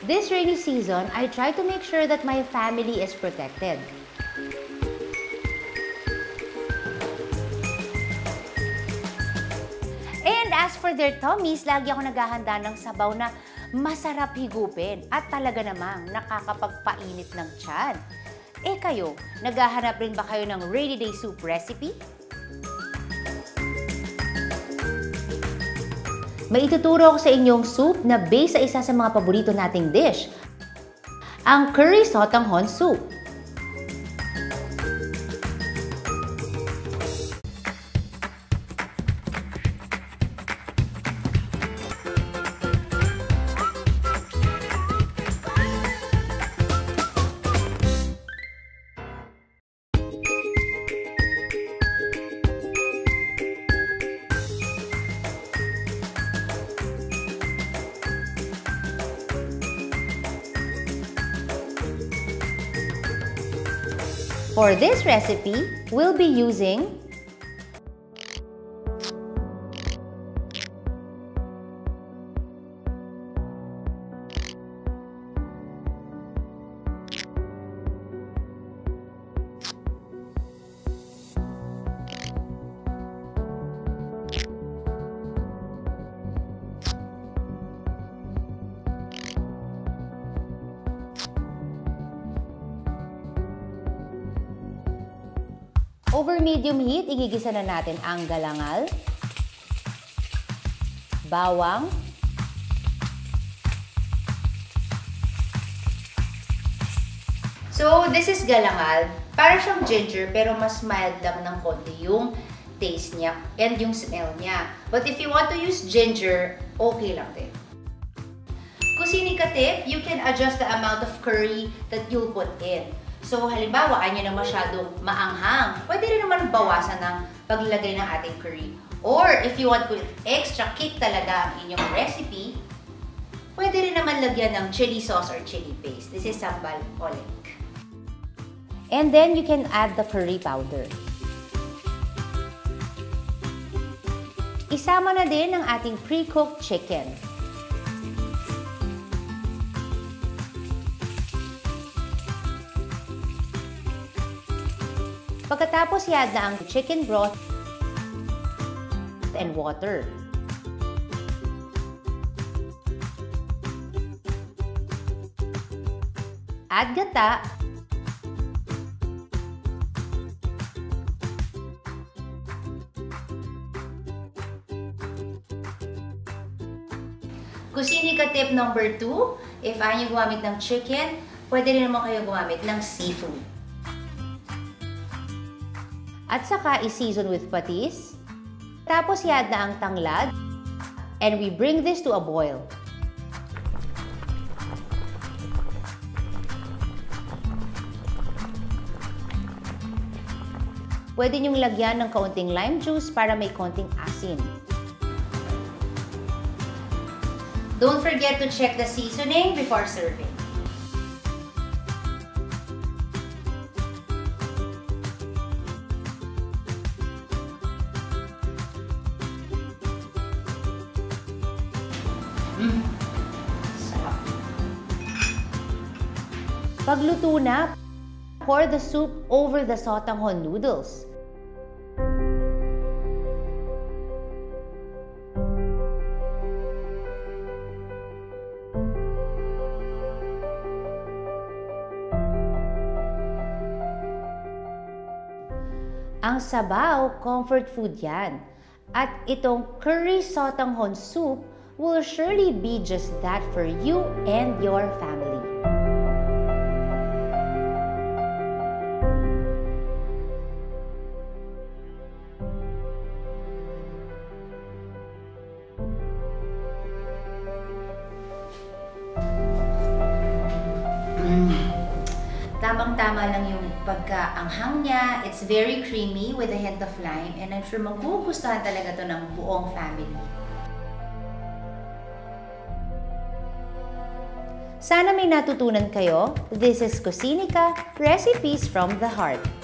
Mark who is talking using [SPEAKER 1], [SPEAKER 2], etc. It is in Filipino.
[SPEAKER 1] This rainy season, I try to make sure that my family is protected. And as for their tummies, lagi ako naghahanda ng sabaw na masarap higupin at talaga namang nakakapagpainit ng tiyan. Eh kayo, naghahanap rin ba kayo ng rainy day soup recipe? May ituturo ako sa inyong soup na base sa isa sa mga paborito nating dish, ang curry sotanghon soup. For this recipe, we'll be using over medium heat, igigisa na natin ang galangal, bawang, so this is galangal. Para siyang ginger pero mas mild lang ng konti yung taste niya and yung smell niya. But if you want to use ginger, okay lang din. Kusinika tip, you can adjust the amount of curry that you'll put in. So, halimbawa, ayaw nyo na masyadong maanghang, pwede rin naman bawasan ng paglalagay ng ating curry. Or, if you want to extra kick talaga ang inyong recipe, pwede rin naman lagyan ng chili sauce or chili paste. This is sambal oleg. And then, you can add the curry powder. Isama na din ang ating pre-cooked chicken. Pagkatapos, i-add na ang chicken broth and water. Add gata. Kusinika tip number 2, if ayaw nyo gumamit ng chicken, pwede rin naman kayo gumamit ng seafood. At saka i-season with patis. Tapos i-add na ang tanglad. And we bring this to a boil. Pwede nyong lagyan ng kaunting lime juice para may konting asin. Don't forget to check the seasoning before serving. Sarap. Pagluto na, pour the soup over the sotanghon noodles. Ang sabaw, comfort food yan. At itong curry sotanghon soup will surely be just that for you and your family. Tamang-tama lang yung pagkaanghang niya. It's very creamy with a hint of lime and I'm sure magugustuhan talaga to ng buong family. Sana may natutunan kayo. This is Kusinika, Recipes from the Heart.